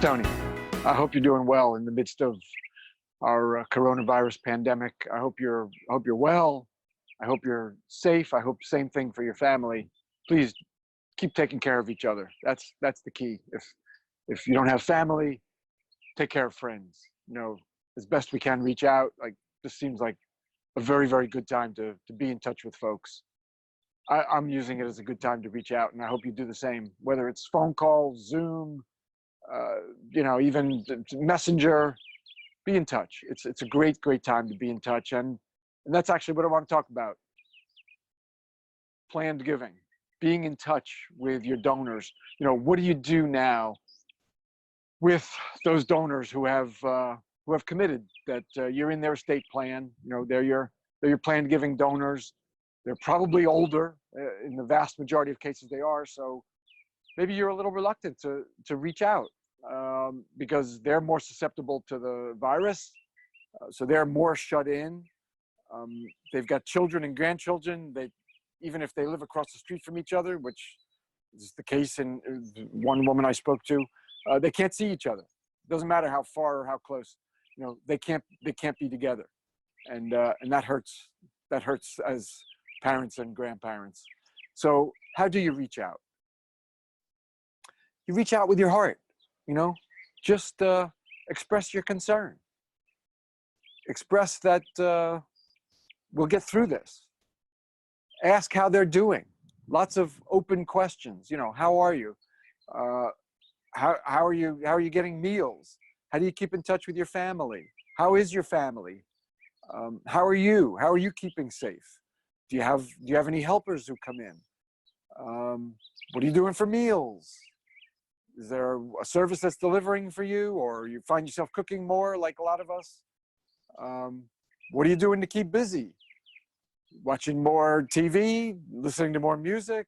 Tony. I hope you're doing well in the midst of our coronavirus pandemic. I hope you're well. I hope you're safe. I hope same thing for your family. Please keep taking care of each other. That's the key. If you don't have family, take care of friends. You know, as best we can, reach out. Like, this seems like a very, very good time to be in touch with folks. I'm using it as a good time to reach out, and I hope you do the same, whether it's phone calls, Zoom, even Messenger. Be in touch. It's a great time to be in touch, and that's actually what I want to talk about. Planned giving, being in touch with your donors. You know, what do you do now with those donors who have committed that you're in their estate plan? You know, they're your planned giving donors. They're probably older. In the vast majority of cases, they are. So maybe you're a little reluctant to reach out because they're more susceptible to the virus. So they're more shut in. They've got children and grandchildren. Even if they live across the street from each other, which is the case in one woman I spoke to, they can't see each other. It doesn't matter how far or how close. You know, they can't be together, and that hurts. That hurts as parents and grandparents. So how do you reach out? You reach out with your heart. You know, just express your concern. Express that we'll get through this. Ask how they're doing. Lots of open questions. You know, how are you? How are you getting meals? How do you keep in touch with your family? How is your family? How are you? How are you keeping safe? Do you have any helpers who come in? What are you doing for meals? Is there a service that's delivering for you, or you find yourself cooking more like a lot of us? What are you doing to keep busy? Watching more TV, listening to more music,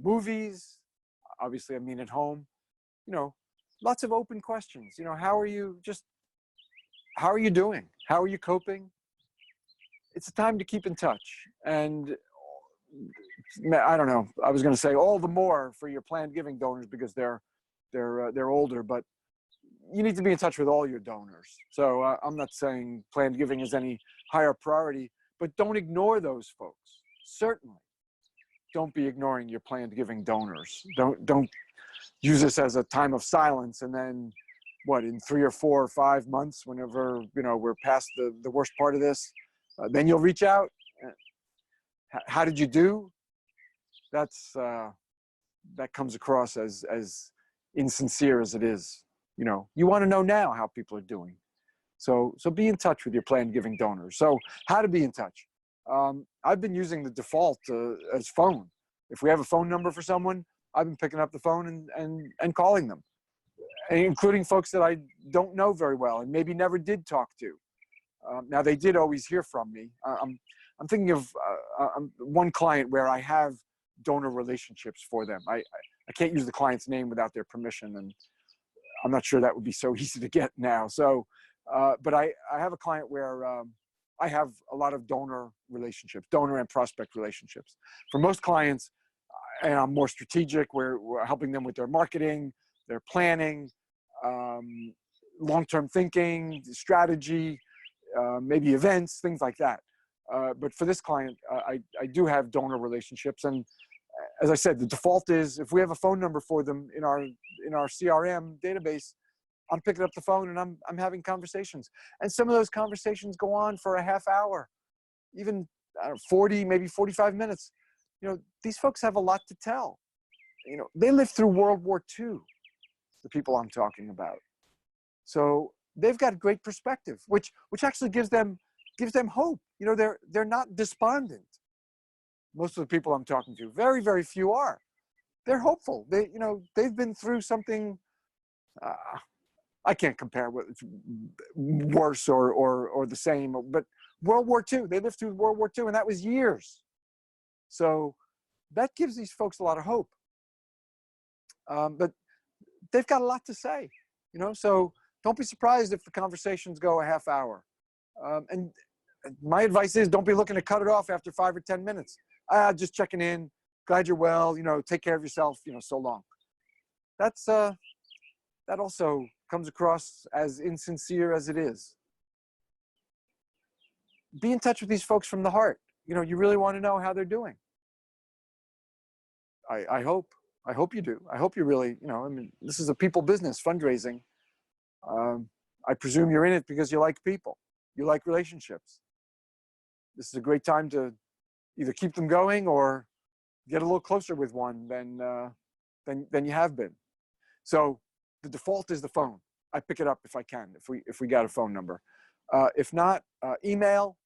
movies, obviously I mean at home. You know, lots of open questions. You know, how are you doing? How are you coping? It's a time to keep in touch. And I don't know, I was going to say all the more for your planned giving donors because they're older, but you need to be in touch with all your donors. So I'm not saying planned giving is any higher priority, but don't ignore those folks. Certainly don't be ignoring your planned giving donors. Don't use this as a time of silence, and then in 3 or 4 or 5 months, whenever we're past the worst part of this, then you'll reach out. How did you do? That comes across as insincere as it is. You know, you want to know now how people are doing. So be in touch with your planned giving donors. So how to be in touch? I've been using the default as phone. If we have a phone number for someone, I've been picking up the phone and calling them, including folks that I don't know very well and maybe never did talk to. Now, they did always hear from me. I'm thinking of one client where I have donor relationships for them. I can't use the client's name without their permission, and I'm not sure that would be so easy to get now. So, but I have a client where I have a lot of donor relationships, donor and prospect relationships. For most clients, and I'm more strategic, we're helping them with their marketing, their planning, long-term thinking, strategy, maybe events, things like that. But for this client, I do have donor relationships, and as I said, the default is if we have a phone number for them in our CRM database, I'm picking up the phone and I'm having conversations. And some of those conversations go on for a half hour, even 40, maybe 45 minutes. You know, these folks have a lot to tell. You know, they lived through World War II, the people I'm talking about. So they've got great perspective, which actually gives them hope. You know, they're not despondent. Most of the people I'm talking to, very, very few are. They're hopeful. They've been through something. I can't compare what's worse or the same, but World War II. They lived through World War II, and that was years. So that gives these folks a lot of hope. But they've got a lot to say, you know. So don't be surprised if the conversations go a half hour. And my advice is don't be looking to cut it off after 5 or 10 minutes. Just checking in. Glad you're well. You know, take care of yourself. You know, so long. That's that also comes across as insincere as it is. Be in touch with these folks from the heart. You really want to know how they're doing. I hope you do. I hope you really, I mean, this is a people business, fundraising. I presume you're in it because you like people. You like relationships. This is a great time to either keep them going or get a little closer with one than you have been. So the default is the phone. I pick it up if I can, if we got a phone number. If not, email.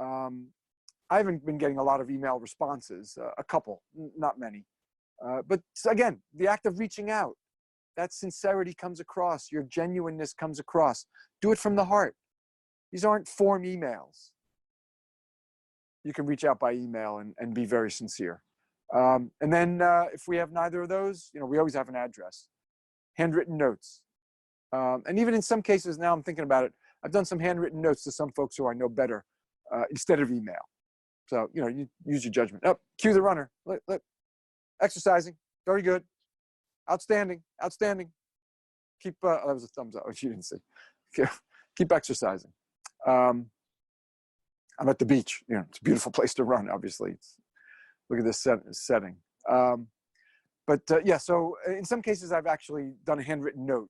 I haven't been getting a lot of email responses, a couple, not many. But again, the act of reaching out, that sincerity comes across, your genuineness comes across. Do it from the heart. These aren't form emails. You can reach out by email and be very sincere. And then if we have neither of those, we always have an address. Handwritten notes. And even in some cases, now I'm thinking about it, I've done some handwritten notes to some folks who I know better instead of email. So, you use your judgment. Oh, cue the runner. Look. Exercising. Very good. Outstanding. Keep, that was a thumbs up, which you didn't see. Keep exercising. I'm at the beach. It's a beautiful place to run, obviously. Look at this setting. Yeah, so in some cases, I've actually done a handwritten note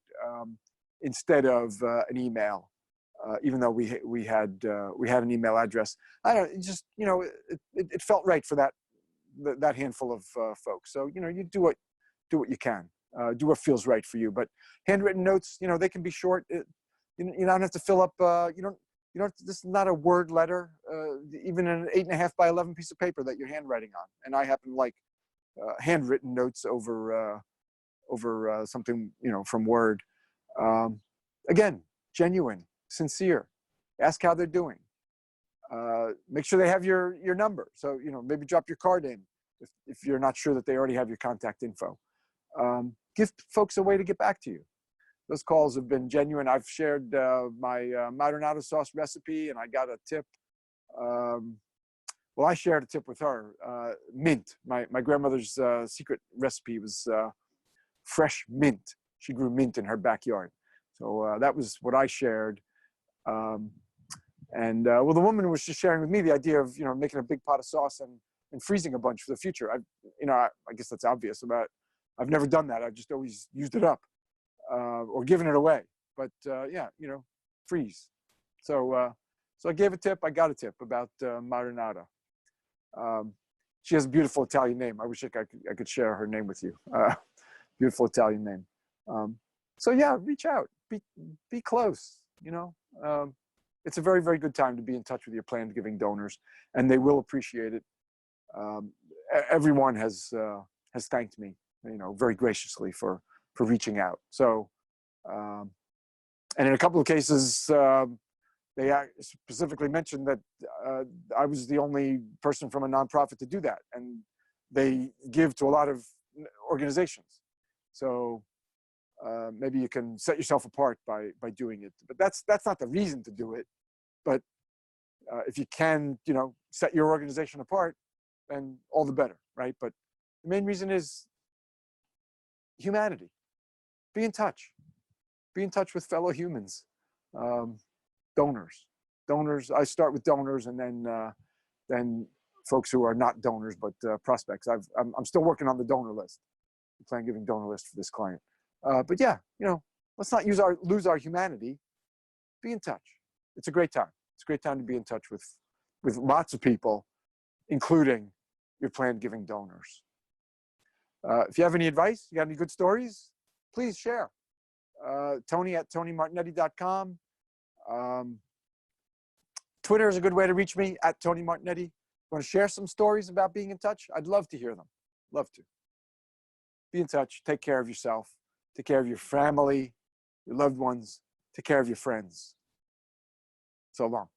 instead of an email. Even though we had an email address. I don't just it felt right for that handful of folks. So you do what you can, do what feels right for you. But handwritten notes, they can be short. You don't have to fill up. This is not a word letter. Even an 8.5 by 11 piece of paper that you're handwriting on. And I happen to like handwritten notes over something from Word. Again, genuine. Sincere. Ask how they're doing. Make sure they have your number. So maybe drop your card in if you're not sure that they already have your contact info. Give folks a way to get back to you. Those calls have been genuine. I've shared my Martignetti sauce recipe, and I got a tip. Well, I shared a tip with her. Mint. My grandmother's secret recipe was fresh mint. She grew mint in her backyard. So that was what I shared. Well, the woman was just sharing with me the idea of making a big pot of sauce and freezing a bunch for the future. I guess that's obvious. I've never done that. I've just always used it up or given it away. But yeah, freeze. So I gave a tip. I got a tip about Martignetti. She has a beautiful Italian name. I wish I could share her name with you. Beautiful Italian name. So yeah, reach out. Be close. It's a very, very good time to be in touch with your planned giving donors, and they will appreciate it. Everyone has thanked me, very graciously for reaching out. So, and in a couple of cases, they specifically mentioned that I was the only person from a nonprofit to do that, and they give to a lot of organizations. So. Maybe you can set yourself apart by doing it, but that's not the reason to do it. But if you can, set your organization apart, then all the better, right? But the main reason is humanity. Be in touch. Be in touch with fellow humans, donors. I start with donors, and then folks who are not donors but prospects. I'm still working on the donor list, the planned giving donor list for this client. But yeah, let's not lose our humanity. Be in touch. It's a great time. It's a great time to be in touch with lots of people, including your planned giving donors. If you have any advice, you got any good stories, please share. Tony at TonyMartignetti.com. Twitter is a good way to reach me, at Tony Martignetti. Want to share some stories about being in touch? I'd love to hear them. Love to. Be in touch. Take care of yourself. Take care of your family, your loved ones. Take care of your friends. So long.